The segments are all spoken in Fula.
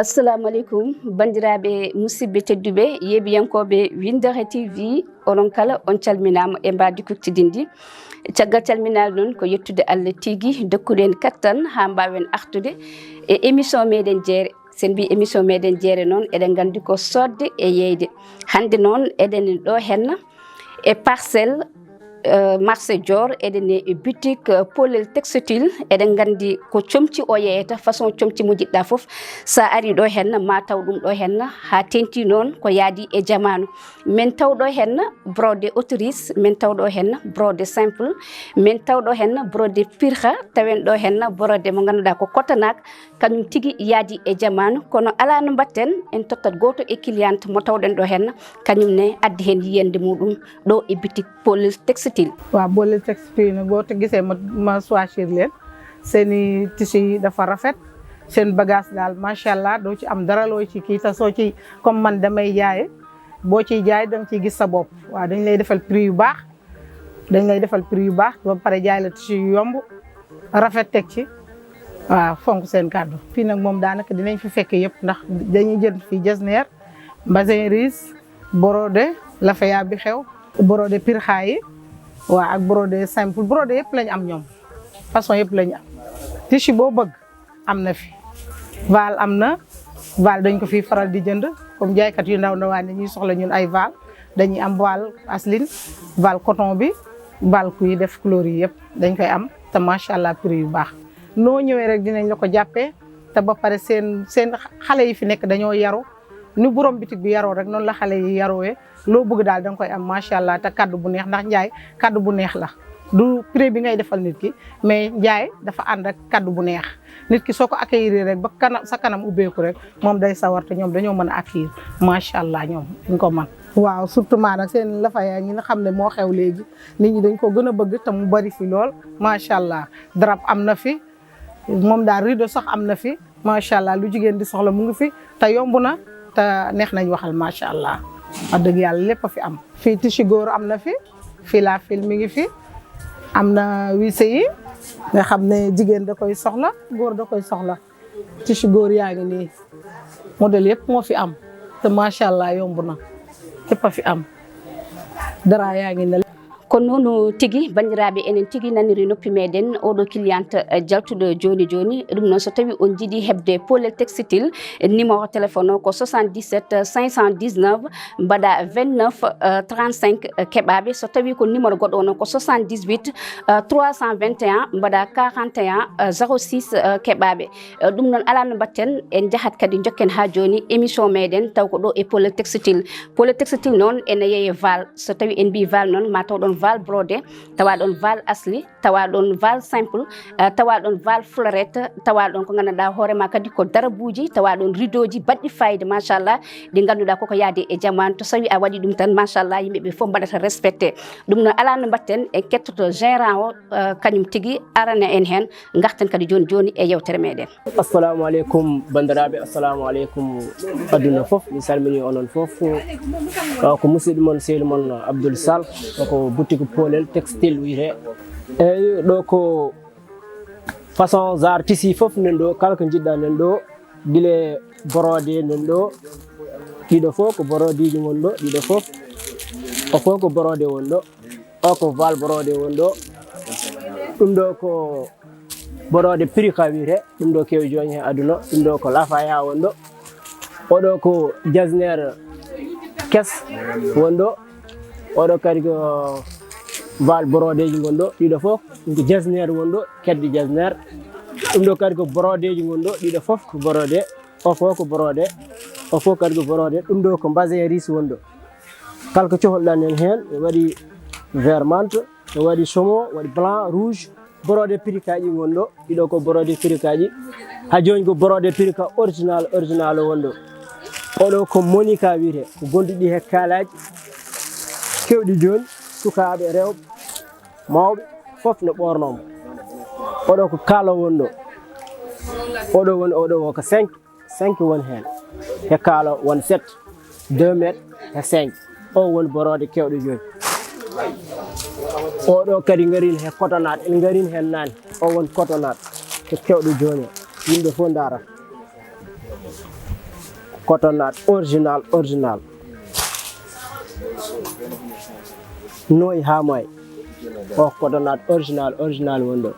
assalamu alaikum bandiraɓe musidɓe tedduɓe yeeɓiyankoɓe Windere TV onon kala on calminama e mbadi kuttidindi caggal calminade noon ko yettude Allah tigui dokkuɗen kattan ha mbawen artude e émission meɗen jeere sen mbi émission meɗen jeere noon eɗen gandi ko sodde e yeyde hande noon eɗen ɗo henna e parcelle marché Dior eɗen e boutique Polel textile eɗen gandi ko comci o yeyata façon comci mo jiɗɗa foof sa ari ɗo henna ma taw ɗum ɗo henna ha tenti noon ko yaadi e jamanu min taw ɗo henna brodé autrice min taw ɗo henna brodé simple min taw ɗo henna brodé pirha tawen ɗo henna brodé mo ganduɗa ko kotanak kañum tigui yaadi e jamanu kono ala no mbatten en tottat goto e cliente mo tawɗen ɗo henna kañum ne addi hen yiyande muɗum ɗo e boutique Polel textile waaw Polel textile nag boo gisee ma choisir leen seeni tissu yi dafa rafet seen bagage daal macha allah doo ci am dara loo ci kii te soo ci comme man damay jaaye boo ciy jaay da nga ciy gis sa bopp waaw dañ lay defal prix yu baax ba pare jaay la tissu yu yomb rafet teg ci waaw fonk seen kàddu fii nag moom daanaka dinañ fi fekk yëpp ndax dañuy jël fii jesner bazin riche brodé lafaya bi xew brodé pirxa yi waaw ak brodé simple brodé yëpp lañ am ñoom façon yëpp lañ am tissu boo bëgg am na fi val am na val dañ ko fi faral di jënd comme jaaykat yu ndaw ndawaan ñuy soxla ñun ay val dañuy am val asline val coton bi val kuy def couleur yi yëpp dañ koy am te macha allah prix yu baax noo ñëwee rek dinañ la ko jàppee te ba pare seen xale yi fi nekk dañoo yaru ni borom bitik bi yaroo rek noonu la xale yi yaroowee loo bëgg daal da nga koy am macha allah te kaddu bu neex ndax njaay kaddu bu neex la du prix bi ngay defal nit ki mais njaay dafa ànd ak kaddu bu neex nit ki soo ko accueillir rek ba sa kanam ubbeeku rek moom day sawar te ñoom dañoo mën a accueillir macha allah ñoom dañ ko mën. waaw surtout nag seen lafaya ñi nga xam ne moo xew léegi nit ñi dañ ko gën a bëgg te mu bari fi lool macha allah drap am na fi moom daal rideau sax am na fi macha allah lu jigéen di soxla mu ngi fi te yomb na te neex nañ waxal macha allah. wax dëgg yàlla lépp a fi am fii tissu góor am na fi la fil mi ngi fi am na wisse yi nga xam ne jigéen da koy soxla góor da koy soxla tissu góor yaa ngi nii modèle yëpp moo fi am te macha allah yomb na lépp a fi am dara yaa ngi ne ko noonu tigui bandiraɓe enen tigui naniri noppi meɗen oɗo cliente jaltuɗo joni joni ɗum noon so tawi on jiiɗi hebde Polel textile numéro téléphone o ko 77 519 mbaɗa 29 35 keɓaɓe so tawi ko numéro goɗɗo noon ko 78 321 mbaɗa 41 06 keɓaɓe ɗum noon ala no mbatten en jaahat kadi jokken ha joni émission meɗen taw ko ɗo e Polel textile noon ene yeeye val so tawi en mbi val noon ma taw ɗon val brodé tawa ɗon val asli tawa ɗon val simple tawa ɗon val florette tawa ɗon ko ganduɗa hoorema kadi ko darabuji tawa ɗon rideau ji baɗɗi fayida machallah ɗi ganduɗa koko yaade e jamanu to sawi a waɗi ɗum tan machallah yimɓeɓe foof mbaɗata respecté ɗum noon ala no mbatten e kettoto gérant o kañum tigui arana en hen garten kadi joni joni e yewtere meɗen. assalamu aleykum bandiraɓe, assalamu aleykum aduna foof mi salmini onon foof ko musidɗo moon sehli moon Abdoul Sall ko boutique Polel textile wiyete eyyi ɗo ko façon genre tissu foof nen ɗo kala ko jiɗɗa nen ɗo guila brodé nen ɗo ɗiɗo fof ko brodéji won ɗo ɗiɗo fof o fof ko brodé won ɗo o ko val brodé won ɗo ɗum ɗo ko brodé pirika wiyete ɗum ɗo kewi joni hen aduna ɗum ɗo ko lafaya won ɗo oɗo ko jasner kes won ɗo oɗo kadi ko val brodéji gon ɗo ɗiɗo fof ɗum ko jasner won ɗo kedde jasner ɗum ɗo kadi ko brodéji gon ɗo ɗiɗo fof ko brodé o fof ko brodé o fof kadi ko brodé ɗum ɗo ko bazin riche won ɗo kala ko cohluɗan en hen waɗi vert menthe waɗi saumon waɗi blanc rouge brodé pirikaji gon ɗo ɗiɗo ko brodé pirikaji ha joni ko brodé pirika original won ɗo oɗo ko monica wiyete ko gonduɗi he kalaji kewɗi joni sukaɓe rewɓe mawɓe foof ne ɓornomo oɗo ko kala won ɗo oɗo ko 5 woni hen he kala won 7 2 mètres e 5 o woni brodé kewɗo joni oɗo kadi garini he cotonade en garini hen nane o woni cotonade ko kewɗo joni yimɓe fof darata cotonnade original noy ha moy o cotonnade original wondo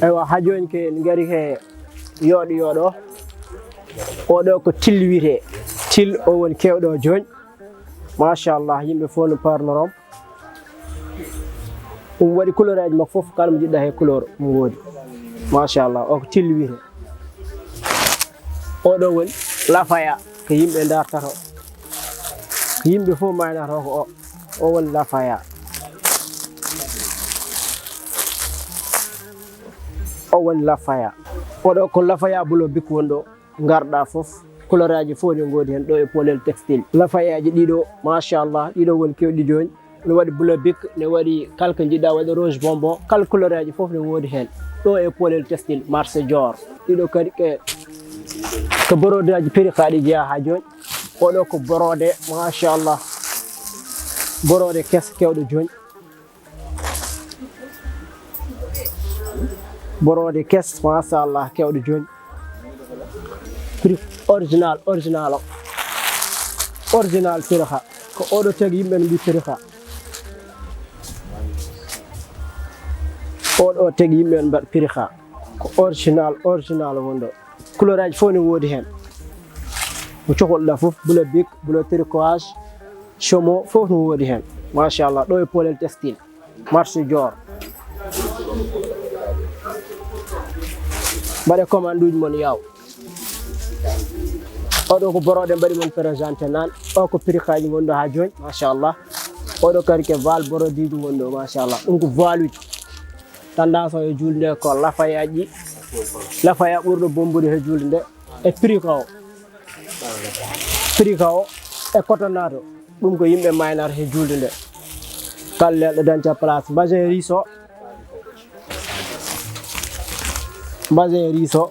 aywa ha joni ke ngari he yodo oɗo ko tilwite til o woni kewɗo joni machallah yimɓe fof no parnorom ɗum waɗi couleur aji makko fof kala mo jiɗɗa he couleur mo woodi machallah o ko tilwite oɗo woni lafaya ko yimɓe dartata ko yimɓe fof maynata ko o woni lafaya o woni lafaya oɗo ko lafaya bulo bikku wonɗo garɗa fof couleur aji fof ne godi hen ɗo e Polel textile lafayaji ɗiɗo machallah ɗiɗo woni kewɗi joni ne waɗi bleu bic ne waɗi kala ko jiɗɗa waɗi rose bonbon kala couleur aji fof ne wodi hen ɗo e Polel textile marché Dior ɗiɗo kadi ko borode aji péri kaɗi jeeya ha joni oɗo ko borode machallah borode kes kewɗo joni borode kes machallah kewɗo joni prix original pirha ko oɗo tagi yimɓe no mbi pirha oɗo tagi yimɓe no mbaɗa pirha ko original wonɗo couleur aji fof ne woodi hen mo cohluɗa fof bleu bic bleu turquoise chomo fof no woodi hen machallah ɗo e Polel textile marché Dior mbaɗe commande uji mon yaw oɗo ko borode mbaɗi mon présenté nan o ko prix kaji gonɗo ha joni machallah oɗo kadi ke val borodiji gonɗo machallah ɗum ko valuji tendance o e julde nde ko lafayaji lafaya ɓurɗo bombude he julde nde e prix ka o e cotonnade ɗum ko yimɓe maynata he julde nde kala lelɗo dañca place basin riso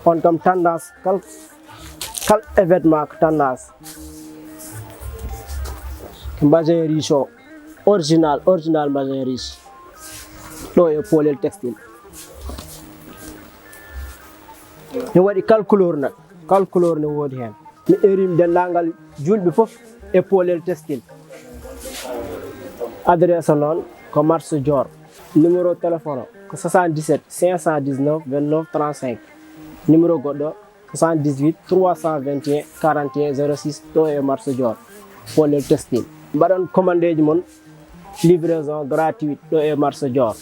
on kam tendance kal événement ko tendance ko basin riche original basin riche ɗo e Polel textile ne waɗi kal couleur ne woodi hen mi erimi dendagal julɓe fof e Polel textile adresse noon ko marché Dior numéro téléphone ko 77 519 29 35 numéro goɗɗo 78 321 41 06 ɗo e marché Dior Polel textile mbaɗon commande ji mon livraison gratuite ɗo e marché Dior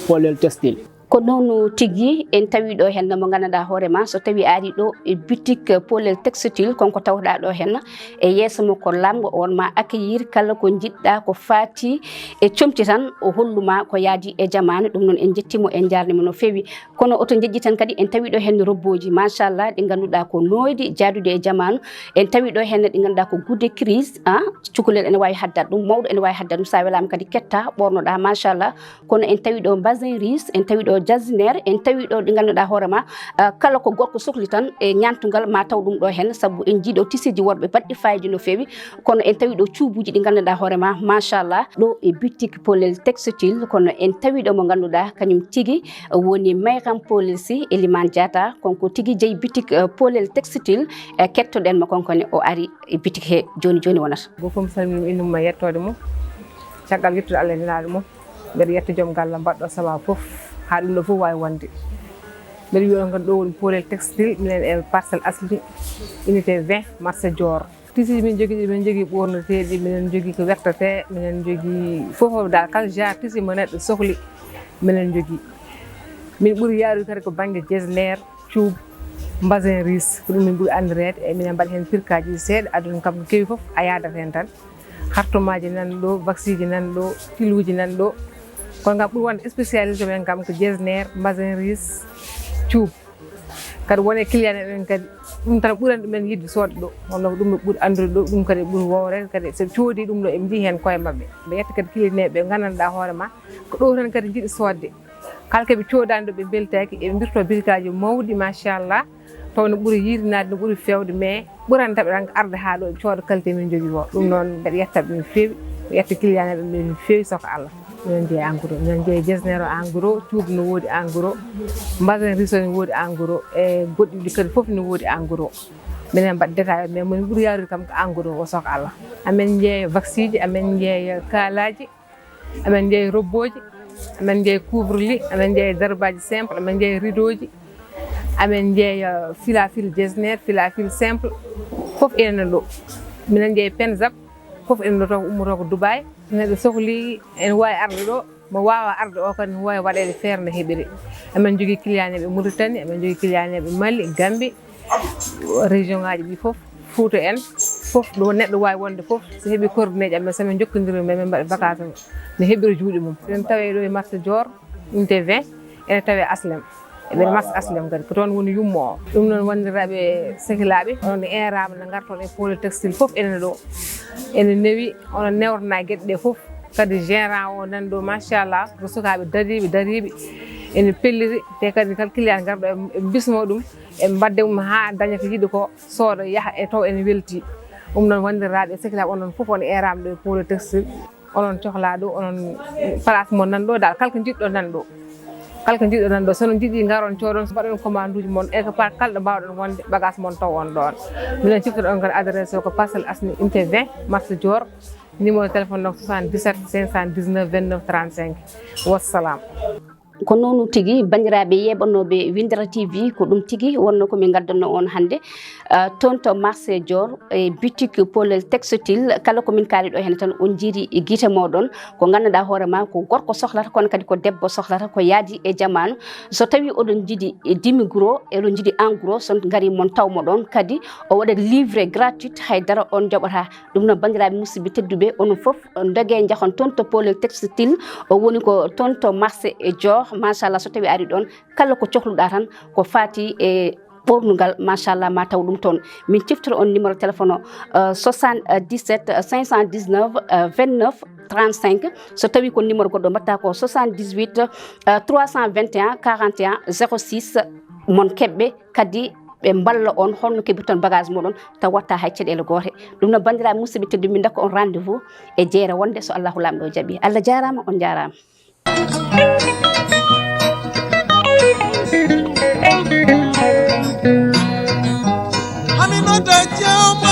Polel textile ko noonu tigi en tawi ɗo henna mo ganduɗa hoorema so tawi ari ɗo e boutique Polel textile konko tawɗa ɗo henna e yeeso makko lamgo on ma accueillir kala ko jiɗɗa ko fati e comti tan o holluma ko yaadi e jamanu ɗum noon en jettimo en jarnimo no fewi kono oto jejji tan kadi en tawi ɗo henna robboji machallah ɗi ganduɗa ko noyde jaadude e jamanu en tawi ɗo henna ɗi ganduɗa ko goude crise cukalel ene wawi haddat ɗum mawɗo ene wawi haddat ɗum sa welama kadi ketta ɓornoɗa machallah kono en tawi ɗo basin riche en tawi ɗo jasinaire en tawi ɗo ɗi ganduɗa hoorema kala ko gorko sohli tan e ñantugal ma taw ɗum ɗo hen saabu en jiiɗo tisiji worɓe baɗɗi fayidi no fewi kono en tawi ɗo cuubuji ɗi ganduɗa hoorema machallah ɗo e boutique Polel textile kono en tawi ɗo mo ganduɗa kañum tigui woni Mayram Polel Sy Elimane Diatta konko tigui jeeyi boutique Polel textile kettoɗen mo konkone o ari e boutique he joni wonata gofom salminum innuma yettode mum caggal yettude Allah nenaɗo mum mbeɗa yetta joom galla mbaɗɗo sababu foof ha ɗum ɗo fof wawi wonde mbeɗa wiya on kan ɗo woni Polel textile minen e Parcelles Assainies unité 20 marché Dior tisiji min jogui min jogui ɓornoteɗi minen jogui ko wertete minen jogui fof dal kala genre tisi mo neɗɗo sohli minen jogui min ɓuuri yaarude kadi ko banggue jasinaire cuub basin riche ko ɗum min ɓuuri andirede e minen mbaɗa hen pirkaji seeɗa aduna kam kewi foof a yadat hen tan hartomaji nan ɗo vacciji nan ɗo filuji nan ɗo kono kam ɓuuri wonde spécialité men kam ko jasinaire basin riche cuub kadi wone client en kadi ɗum tan ɓuurani ɗumen yidde sodde ɗo wonno ɗum no ɓuuri andude ɗo ɗum kadi ɓuuri wowrede kadi soɓe coodi ɗum ɗo eɓe jii hen koye mabɓe ɓe yetta kadi client ɓe gandanɗa hoorema ko ɗo tan kadi jiiɗi sodde kala koɓe coodani ɗo ɓe beltaki eɓe mbirto birkaji mawɗi machallah taw no ɓuuri yirdinade no ɓuuri fewde mais ɓuurani taɓe tan arde ha ɗo ɓe cooda qualité min jogui o ɗum noon mbeɗa yettaɓe no fewi mi yetta client ɓe no fewi soko Allah minen jeeyi en gros minen jeeyi jesnere en gros cuubi no woodi en gros mbasin riso ne woodi en gros e goɗɗi ɗi kadi fof ne woodi en gros minen mbaɗ détail mais mon ɓuuri yaarude kam ko en gros o sok Allah amen jeeya vaccine ji amen jeeya kaalaji amen jeeya robboji amen jeeya couvre-lit amen jeeya darbaji simple amen jeeya rideau ji amen jeeya filafil jesner filafil simple fof ene ɗo minen jeeya pensap fof ene ɗo taw ummoto ko Dubai neɗɗo sohli ene wawi arde ɗo mo wawa arde o kadi ne wawi waɗede feere no heeɓiri amen jogui client ɓe Mauritanie amen jogui client ɓe Mali Gambie région ngaji ɗi fof Fouta en fof ɗo neɗɗo wawi wonde fof so heeɓi coordonné ji amen somin jokkodiri men min mbaɗa vacance ne heeɓiri juuɗe mum ene tawe ɗo e marché Dior unité 20 ene tawe Aslem eɓen marché Aslem kadi ko toon woni yummo o ɗum noon wandiraɓe sehilaɓe onon erama ne garton e pôle textile fof ene ɗo ene newi onon newtana gueɗe ɗe fof kadi gérant o nan ɗo machallah ko sukaɓe dariɓe ene pelliti te kadi kala client garɗo e bismo ɗum e mbadde mum ha daña ko yiɗi ko sooda yaaha e taw ene welti ɗum noon wandiraɓe sehilaɓe onon fof on erama ɗo e pôle textile onon cohla ɗo onon place mo nan ɗo dal kala ko jiɗɗo nan ɗo kala ko jiɗɗo nan ɗo sono jiiɗi garon coɗon so mbaɗon commande uji mon e ko part kala ɗo mbawɗon wonde bagage mon taw on ɗon minen ciftoɗon kadi adresse o ko Parcelles Assainies unité 20 marché Dior numéro téléphone donc 77 519 29 35 wassalam ko noonu tigi bandiraɓe yeɓanoɓe Windera TV ko ɗum tigi wonno komin gaddanno on hannde toon to marché Dior e boutique Polel textile kala komin kaali ɗo hen tan on jiiri guite moɗon ko ganduɗa hoorema ko gorko sohlata kono kadi ko debbo sohlata ko yaadi e jamanu so tawi oɗon jiiɗi demi gros eɗon jiiɗi en gros son gaari mon tawmo ɗon kadi o waɗat livré gratuite haydara on joɓata ɗum noon bandiraɓe musidɓe tedduɓe onon foof dogue jahon toon to Polel textile o woni ko toon to marché Dior machallah so tawi ari ɗon kala ko cohluɗa tan ko fati e ɓornugal machallah ma taw ɗum toon min ciftoro on numéro téléphone o 77 519 29 35 so tawi ko numéro goɗɗo mbatta ko 78 321 41 06 mon keɓɓe kadi ɓe mballa on holno keɓi toon bagage moɗon taw watta hay caɗele goote ɗum noon bandiraɓe musidɓe teddu min dakka on rendez vous e jeere wonde so allahu lamɗo jaaɓi Allah jarama on jarama Aminata Jama